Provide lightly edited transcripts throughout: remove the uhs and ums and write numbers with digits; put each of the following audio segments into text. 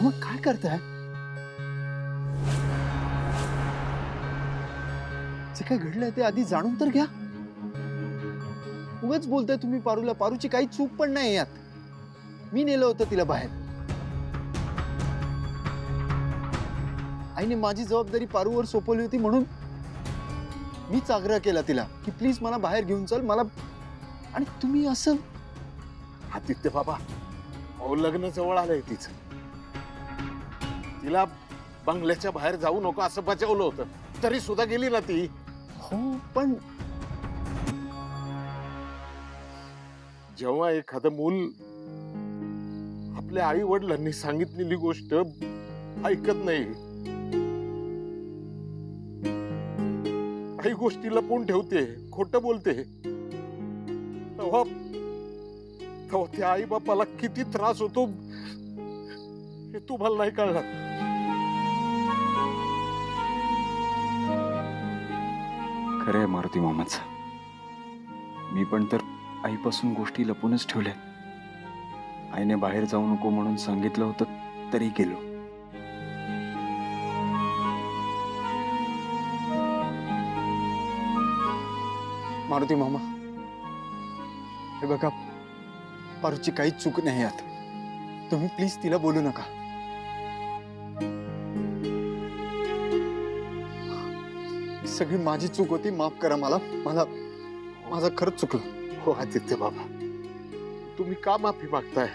मामा काय करताय? जे काय घडलंय ते आधी जाणून तर घ्या. उगाच बोलताय तुम्ही पारूला. पारूची काही चूक पण नाही यात. मी नेलं होतं तिला बाहेर. आईने माझी जबाबदारी पारूवर सोपवली होती म्हणून मीच आग्रह केला तिला की प्लीज मला बाहेर घेऊन चल मला. आणि तुम्ही असं. आदित्य बाबा, अहो लग्न जवळ आलंय तिचं. तिला बंगल्याच्या बाहेर जाऊ नको असं बजावलं होतं, तरी सुद्धा गेली ना ती. हो पण जेव्हा एखादं मूल आपल्या आई वडिलांनी सांगितलेली गोष्ट ऐकत नाही, काही गोष्टी लपवून ठेवते, खोटं बोलते, तेव्हा त्या आई बापाला किती त्रास होतो हे तुम्हाला नाही कळणार. खरंय मारुती मामाच. मी पण तर आईपासून गोष्टी लपूनच ठेवल्या. आईने बाहेर जाऊ नको म्हणून सांगितलं होतं तरी गेलो. मारुती मामा, हे बघा, पारूची काहीच चूक नाही यात. तुम्ही प्लीज तिला बोलू नका. सगळी माझी चूक होती. माफ करा मला. माझं खरंच चुकलं. हो आदित्य बाबा, तुम्ही का माफी मागताय?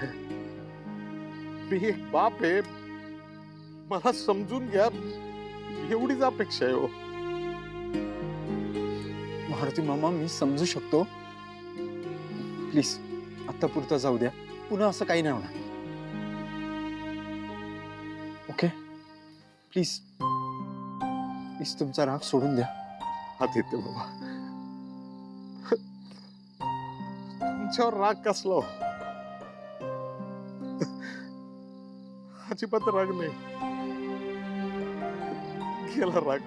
मी एक बाप आहे, मला समजून घ्या, एवढीच अपेक्षा आहे. हो मारुती मामा, मी समजू शकतो. प्लीज आता पुरता जाऊ द्या. पुन्हा असं काही नाही होणार. ओके प्लीज प्लीज तुमचा राग सोडून द्या. आदित्य बाबा, तुमच्यावर राग कसला हो? अजिबात राग नाही, गेला राग.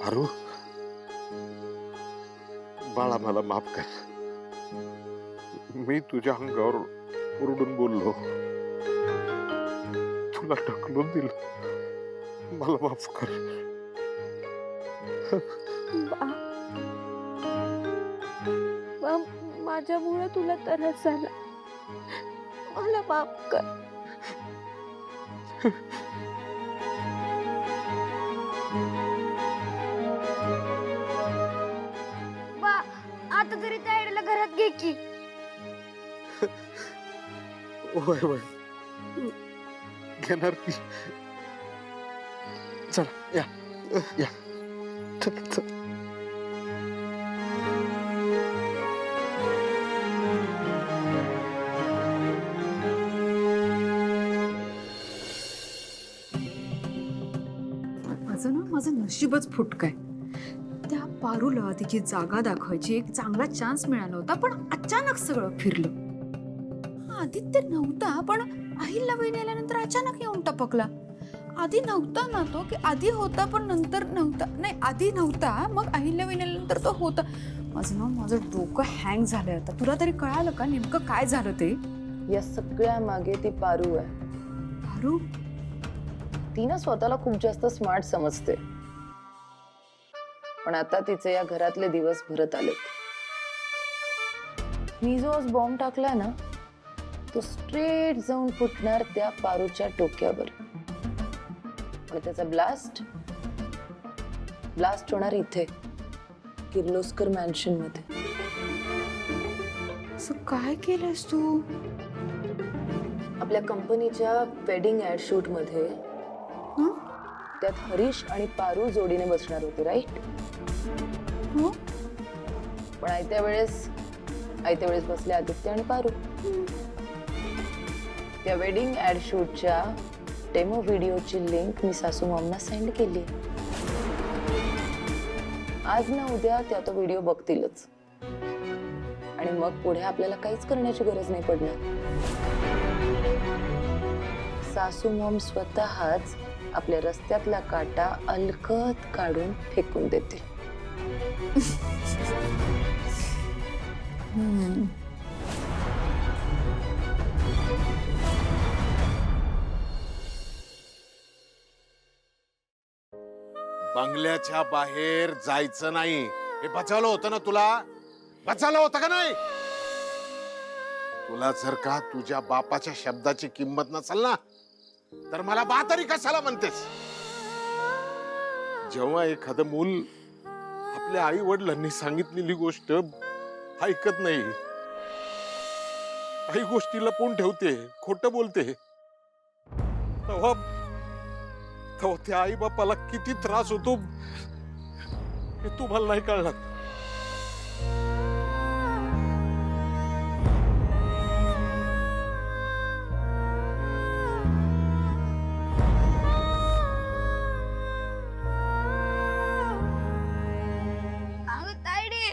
पारू, बाळा मला माफ कर. मी तुझ्या अंगावर ओरडून बोललो, तुला ढकलून दिलं, मला माफ कर. माझ्यामुळे तुला त्रास झाला, मला माफ कर. बा, आता तरी त्या आईला घरात घे की. होय होय, घेणार की. चला या या. चल चल. माझं नशीबच फुटकंय. त्या पारूला तिची जागा दाखवायची एक चांगला चान्स मिळाला होता, पण अचानक सगळं फिरलं. आदित्य नव्हता, पण अहिल्या वहिनी आल्यानंतर अचानक येऊन टपकला. आधी नव्हता ना तो, की आधी होता पण नंतर नव्हता. नाही, आधी नव्हता, मग अहिल्या वहिनी आल्यानंतर तो होता. माझं डोकं हँग झालंय आता. तुला तरी कळालं का नेमकं काय झालं ते? या सगळ्या मागे ती पारू आहे. पारू? ती ना स्वतःला खूप जास्त स्मार्ट समजते, पण आता तिचे या घरातले दिवस भरत आलेत. मी जो आज बॉम्ब टाकला ना, तो स्ट्रेट जाऊन फुटणार त्या पारूच्या डोक्यावर. आणि त्याचा ब्लास्ट होणार इथे, किर्लोस्कर मॅन्शन मध्ये. असं काय केलंस तू? आपल्या कंपनीच्या वेडिंग ऍड शूट मध्ये त्यात हरीश आणि पारू जोडीने बसणार होते, राईट? पण आयत्या वेळेस बसले आदित्य आणि पारू. त्या वेडिंग ऍड शूटच्या डेमो व्हिडिओची लिंक मी सासू मॉमना सेंड केली. आज ना उद्या त्या तो व्हिडिओ बघतीलच, आणि मग पुढे आपल्याला काहीच करण्याची गरज नाही पडणार. सासू मॉम स्वतःच आपल्या रस्त्यातला काटा अलगद काढून फेकून देतील. बंगल्याच्या बाहेर जायचं नाही हे बचावलं होतं ना तुला. बचावलं होतं का नाही. तुला जर का तुझ्या बापाच्या शब्दाची किंमत नसेल ना तर मला बा तरी कशाला म्हणतेस. जेव्हा एखादं मूल आपल्या आई वडिलांनी सांगितलेली गोष्ट ऐकत नाही, काही गोष्टी लपवून ठेवते, खोटं बोलते, तेव्हा त्या आई बापाला किती त्रास होतो हे तुम्हाला नाही कळणार. अगं तायडे,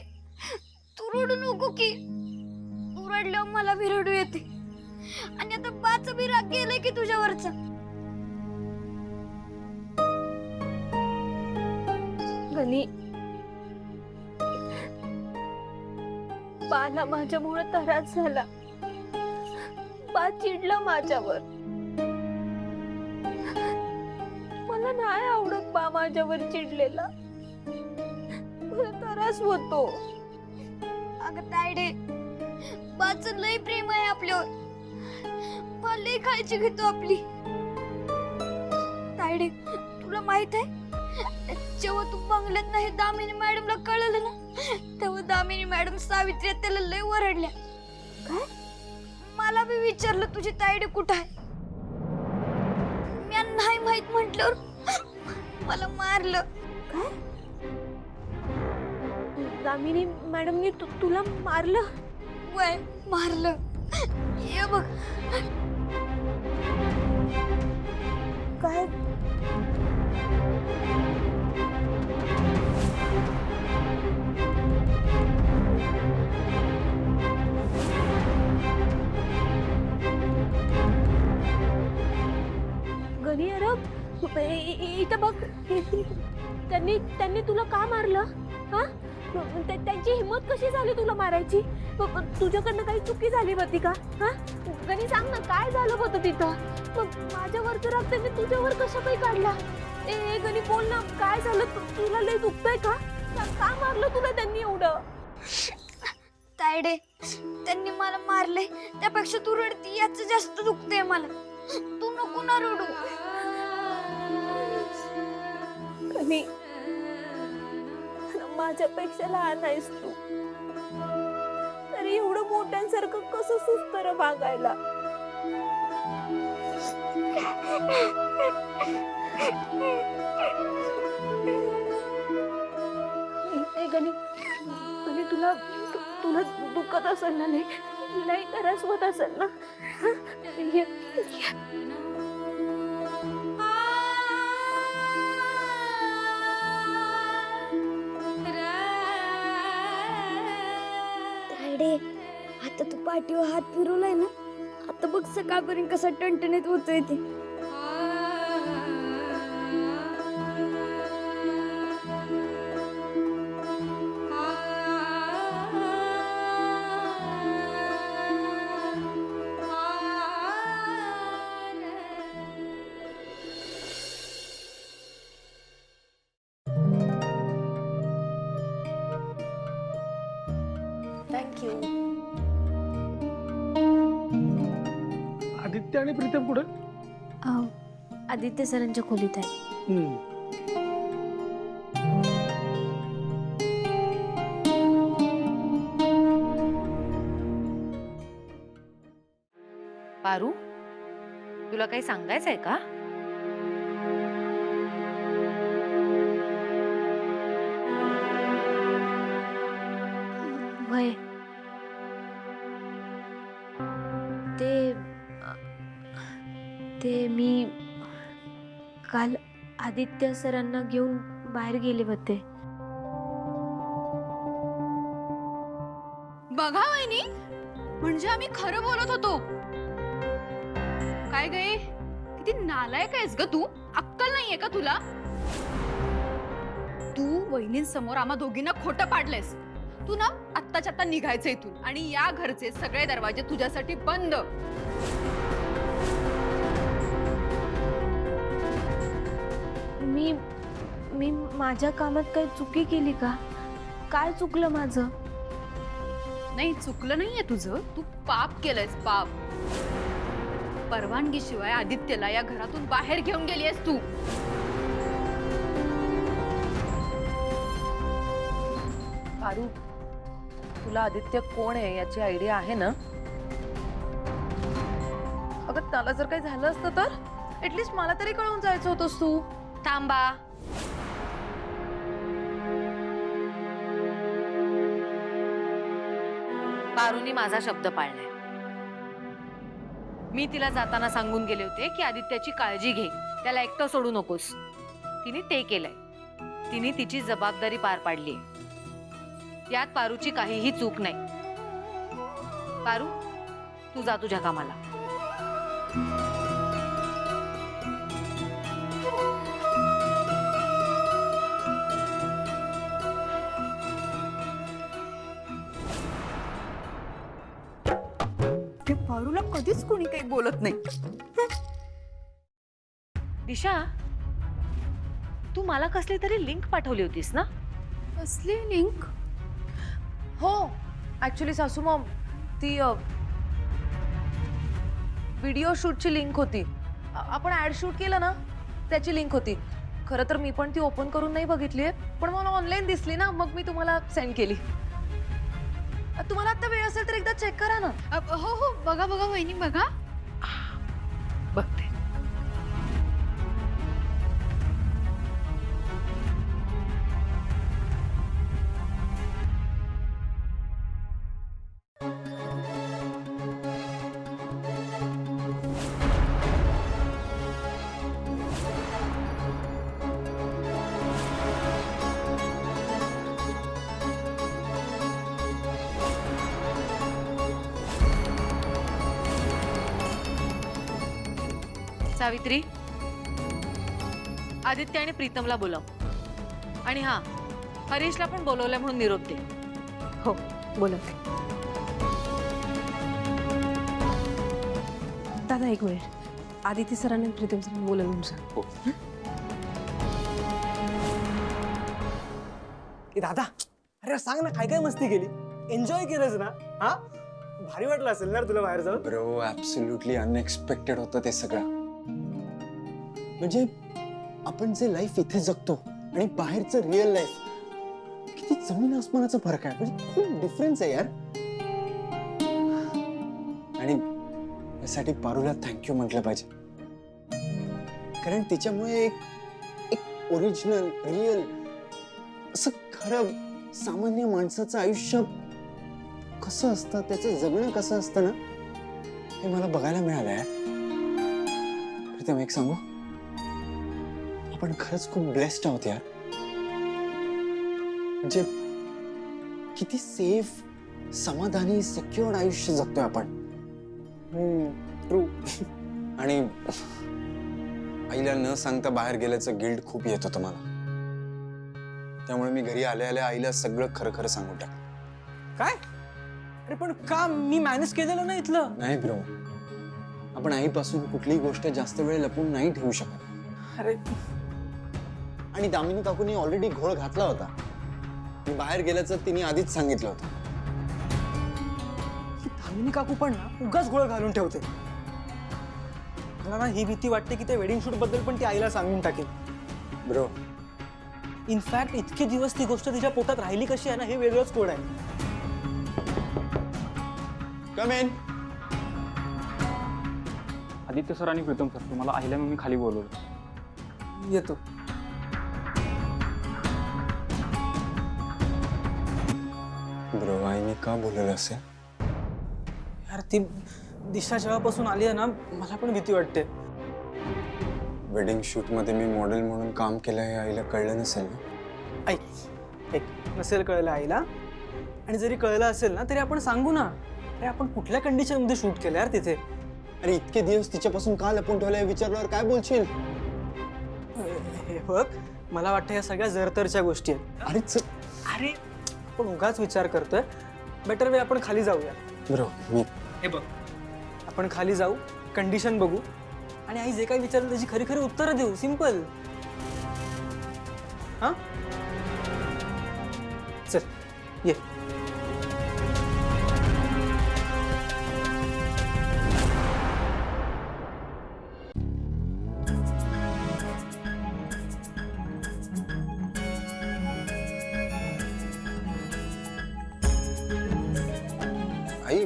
तू रडू नको की. तू रडल्यावर मला बी रडू येते. आणि आता बाच बी राग गेलाय की तुझ्यावरचा. गणी, बाला माझ्यामुळे त्रास झाला. बा चिडला माझ्यावर. मला नाही आवडत बा माझ्यावर चिडलेला. मला त्रास होतो. अगं तायडे, बाचं लय प्रेम आहे आपल्यावर. बा लय काळजी घेतो आपली. तायडे, तुला माहित आहे जेव्हा तू बंगल्यात नाही दामिनी मॅडमला कळलं ना तेव्हा दामिनी मॅडम सावित्री त्याला लय ओरडल्या. काय? मला बी विचारलं तुझी तायडे कुठं आहे. मी नाही माहित म्हटल्यावर मला मारलं. काय? दामिनी मॅडमनी तुला मारलं? वय मारलं. ये बघ. काय? गणी अरब, इथं बघ. त्यांनी तुला का मारलं? हा? त्यांची हिम्मत कशी झाली तुला मारायची? तुझ्याकडनं काही चुकी झाली होती का? हा? गणी सांग ना, काय झालं होतं तिथं? माझ्यावरचं राग त्यांनी तुझ्यावर कशा काही काढला? ए गणी बोल ना, काय झालं? तुला लय दुखतंय का? का मारलं तुला त्यांनी एवढं? तायडे, त्यांनी मला मारले त्यापेक्षा तू रडती याच जास्त दुखतंय मला. तू नको ना रडू. गणी, माझ्यापेक्षा लहान आहेस तू, तरी एवढं मोठ्यांसारखं कसं सुस्तर वागायला? गणी, तुला दुखत असेल ना? नाही त्रास होत असेल ना? आता तू पाठीवर हात फिरवलाय ना, आता बघ सकाळपर्यंत कसा टणटणीत होतोय ते. थँक्यू. आदित्य आणि प्रीतम कुठं? आदित्य सरांच्या खोलीत आहे. पारू, तुला काही सांगायचंय का? वय ते मी काल आदित्य सरांना घेऊन बाहेर गेले होते. बघा वहिनी, म्हणजे आम्ही खरं बोलत होतो. काय गे, किती नालायक आहेस ग तू. अक्कल नाहीये का तुला? तू वहिनींसमोर आम्हा दोघींना खोटं पाडलंयस. तू ना आत्ताच्या आत्ता निघायचं इथून आणि या घरचे सगळे दरवाजे तुझ्यासाठी बंद. मी मी माझ्या कामात काही चुकी केली का? काय चुकलं माझं? नाही, चुकलं नाहीये तुझं. तू पाप केलंयस, पाप. परवानगीशिवाय आदित्यला या घरातून बाहेर घेऊन गेलीयस तू. पारू, तुला आदित्य कोण आहे याची आयडिया आहे ना? अगं त्याला जर काही झालं असतं तर ऍटलीस्ट मला तरी कळवून जायचं होतंस तू. थांबा. पारूनी माझा शब्द पाळलाय. मी तिला जाताना सांगून गेले होते की आदित्याची काळजी घे, त्याला एकटं सोडू नकोस. तिने ते केलंय. तिने तिची जबाबदारी पार पाडली. यात पारूची काहीही चूक नाही. पारू, तू जा तुझ्या कामाला. त्या पारूला कधीच कोणी काही बोलत नाही. दिशा, तू मला कसली तरी लिंक पाठवली होतीस ना? कसली लिंक? हो, ऍक्च्युली सासू मॉम, ती व्हिडिओ शूटची लिंक होती. आपण ऍड शूट केलं ना, त्याची लिंक होती. खरं तर मी पण ती ओपन करून नाही बघितलीये, पण मला ऑनलाईन दिसली ना, मग मी तुम्हाला सेंड केली. तुम्हाला आता वेळ असेल तर एकदा चेक करा ना. हो हो, बघा बघा वहिनी, बघा. बघते. सावित्री, आदित्य आणि प्रीतमला बोलव. आणि हा, हरीशला पण बोलवलंय म्हणून निरोप दे. हो, बोलत. दादा एक मिनिट. आदिती सरांनी प्रीतम सरांनी बोलवून सांग. हो. ए दादा, अरे सांग ना, काय काय मस्ती केली? एन्जॉय केलंस ना? हा, भारी वाटलं असेल ना तुला बाहेर जाऊन? ब्रो, ऍब्सोल्युटली अनएक्सपेक्टेड होतं ते सगळं. म्हणजे आपण जे लाईफ इथे जगतो आणि बाहेरचं रिअल लाईफ, किती जमीन आसमानाचा फरक आहे. म्हणजे खूप डिफरन्स आहे यार. आणि यासाठी पारूला थँक्यू म्हटलं पाहिजे, कारण तिच्यामुळे एक ओरिजिनल रिअल असं खरं सामान्य माणसाचं आयुष्य कसं असतं, त्याचं जगणं कसं असतं ना, हे मला बघायला मिळालं यार. प्रीतम, एक सांगू, आपण खरंच खूप ब्लेस्ड आहोत यार. म्हणजे किती सेफ, समाधानी, सिक्युअर्ड आयुष्य जगतोय आपण. ट्रू. आणि आईला न सांगता बाहेर गेल्याचं गिल्ट खूप येत होतं मला. त्यामुळे मी घरी आल्या आल्या आईला सगळं खरं खरं सांगून टाकलं. काय? अरे पण का? मी मॅनेज केलेलं ना इथलं. नाही ब्रो, आपण आईपासून कुठलीही गोष्ट जास्त वेळ लपून नाही ठेवू शकत. अरे, आणि दामिनी काकूंनी ऑलरेडी घोळ घातला होता. मी बाहेर गेल्याचं तिने आधीच सांगितलं होतं. ही दामिनी काकू पण ना उगाच गोळ घालून ठेवते. मला ना ही भीती वाटते की त्या वेडिंग शूट बद्दल पण ती आईला सांगून टाकेल. ब्रो, इनफॅक्ट इतके दिवस ती गोष्ट तिच्या पोटात राहिली कशी आहे ना, हे वेगळंच कोड आहे. कम इन. आदित्य सर आणि प्रीतम सर, तुम्हाला आईला मी खाली बोलवलं. येतो. ब्रो, आईने का बोलवलं असेल? यार, ती दिशा जेव्हापासून आली आहे ना, मला पण भीती वाटते. वेडिंग शूट मध्ये मी मॉडेल म्हणून काम केलं हे आईला कळलं नसेल ना? ऐक, नसेल कळलं आईला, आणि जरी कळलं असेल ना तरी आपण सांगू ना. अरे, आपण कुठल्या कंडिशन मध्ये शूट केलं यार तिथे. अरे इतके दिवस तिच्यापासून का लपून ठेवलंय विचारल्यावर काय बोलशील? हे बघ, मला वाटतं या सगळ्या जरतरच्या गोष्टी आहेत. अरे अरे आपण उगाच विचार करतोय. बेटर वे आपण खाली जाऊया. बरोबर मी हे बघ, आपण खाली जाऊ, कंडिशन बघू आणि आई जे काही विचारेल त्याची खरी खरी उत्तरं देऊ. सिंपल. हा चल ये. आई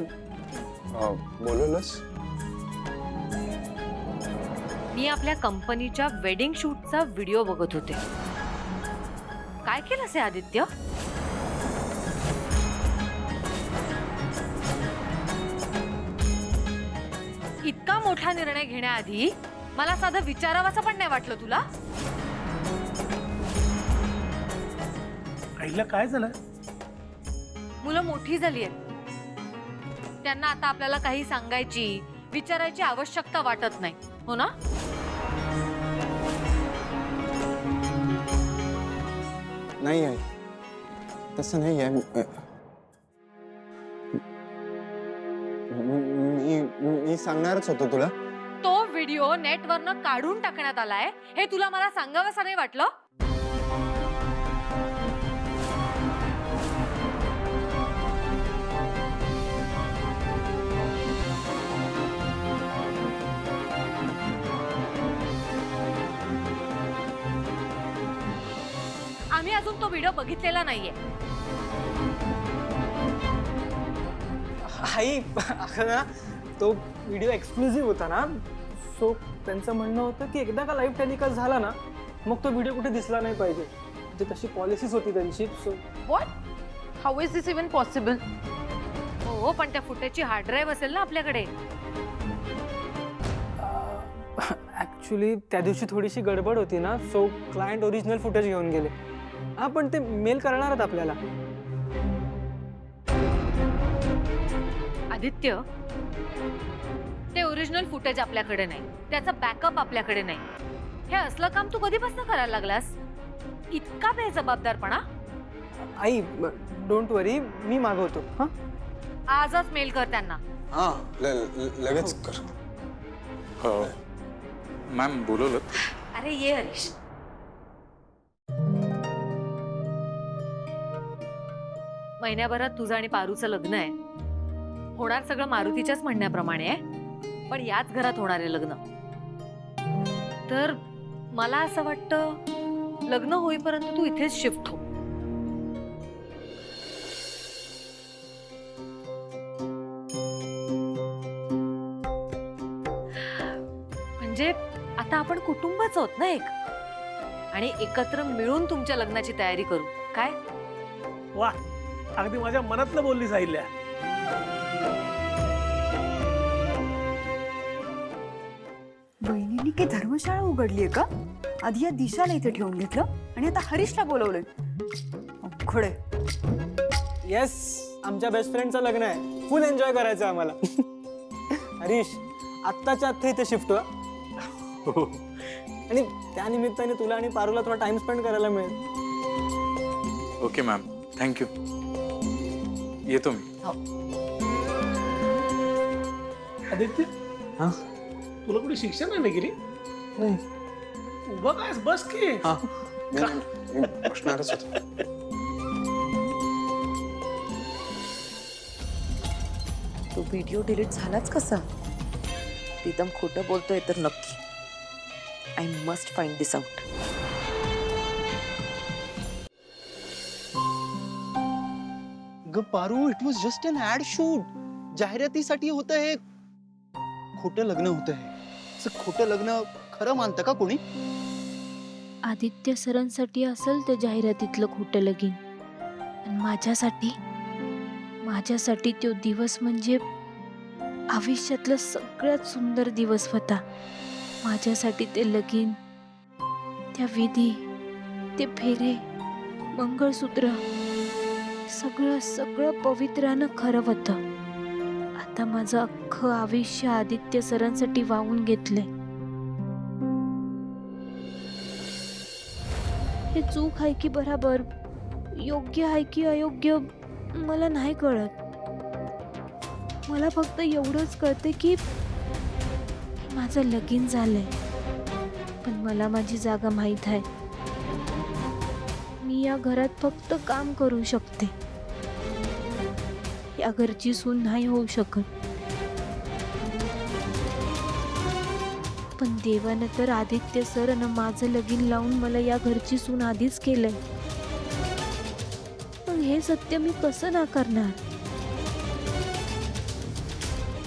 बोलवलंस? मी आपल्या कंपनीच्या वेडिंग शूटचा व्हिडिओ बघत होते. काय केलं से आदित्य? इतका मोठा निर्णय घेण्याआधी मला साधं विचारावाचं पण नाही वाटलं तुला? आईला काय झालं? मुलं मोठी झाली आहेत. त्यांना आता आपल्याला काही सांगायची विचारायची आवश्यकता वाटत नाही, हो ना? नाही आई, तसं नाही आहे. मी सांगणारच होतो तुला. तो व्हिडिओ नेटवरनं काढून टाकण्यात आलाय हे तुला मला सांगावंसं नाही वाटलं? आम्ही अजून तो व्हिडिओ बघितलेला नाहीये. आई अगं ना, तो व्हिडिओ एक्सक्लुझिव्ह होता ना, सो त्यांचं म्हणणं होतं की एकदा का लाईव्ह टेलिकास्ट झाला ना मग तो व्हिडिओ कुठे दिसला नाही पाहिजे. म्हणजे तशी पॉलिसीच होती त्यांची. So what? How is this even possible? हो, पण त्या फुटेजची हार्ड ड्राईव्ह असेल ना आपल्याकडे. ऍक्च्युली त्या दिवशी थोडीशी गडबड होती ना, सो क्लायंट ओरिजिनल फुटेज घेऊन गेले. हा पण ते मेल करणार आहेत आपल्याला. आदित्य, ते ओरिजिनल फुटेज आपल्याकडे नाही, त्याचा बॅकअप आपल्याकडे नाही. हे असलं काम तू कधीपासून करायला लागलास? इतका बेजबाबदारपणा? आई डोंट वरी, मी मागवतो. हा आजच मेल कर त्यांना. हा लगेच कर. मॅम बोलवलं? अरे ये हरीश. महिन्याभरात तुझं आणि पारूचं लग्न आहे. होणार सगळं मारुतीच्याच म्हणण्याप्रमाणे आहे, पण याच घरात होणार आहे लग्न. तर मला असं वाटतं लग्न होईपर्यंत तू इथेच शिफ्ट हो. म्हणजे आता आपण कुटुंबच आहोत ना एक, आणि एकत्र मिळून तुमच्या लग्नाची तयारी करू. काय? वा, अगदी माझ्या मनातलं बोलली साहिल्या. बहिणींनी काही धर्मशाळा उघडलीये का? आधी या दिशाला इथे ठेवून घेतलं आणि आता हरीशला बोलवलंय. अवघड आहे. येस, आमच्या बेस्ट फ्रेंडचं लग्न आहे. फुल एन्जॉय करायचं आम्हाला. हरीश, आत्ताच्या आत्ता इथे शिफ्ट हो. आणि त्या निमित्ताने तुला आणि पारूला थोडा टाइम स्पेंड करायला मिळेल. Okay ma'am, thank you. येतो मी. आदित्य, हा तुला कुठे शिक्षण नाही गेली? नाही. उभं काय बस की. हा मी बसणारच होतो. तो व्हिडिओ डिलीट झालाच कसा? प्रीतम खोटं बोलतोय तर नक्की. I must find this out. ग Paru, it was just an ad shoot. जाहिरातीसाठी होतं हे. खोटं लग्न होतं हे. असं खोटं लग्न खरं मानतं का कोणी? आदित्य सरांसाठी असेल ते जाहिरातीतलं खोटं लगीन, आणि माझ्यासाठी तो दिवस म्हणजे आयुष्यातला सगळ्यात सुंदर दिवस होता. माझ्यासाठी ते लगीन, त्या विधी, ते फेरे, मंगळसूत्र, सगळं पवित्रानं खरं होतं. आता माझं अख्खं आयुष्य आदित्य सरांसाठी वाहून घेतलंय. हे चूक आहे की बराबर, योग्य आहे की अयोग्य, मला नाही कळत. मला फक्त एवढंच कळते की माझं लगीन झालंय, पण मला माझी जागा माहीत आहे. मी या घरात फक्त काम करू शकते, या घरची सून नाही होऊ शकत. पण देवानं तर आदित्य सरनं माझं लगीन लावून मला या घरची सून आधीच केलंय. पण हे सत्य मी कसं नाकारणार?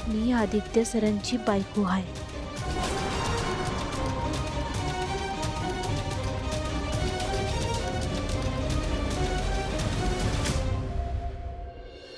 मी आदित्य सरांची बायको आहे.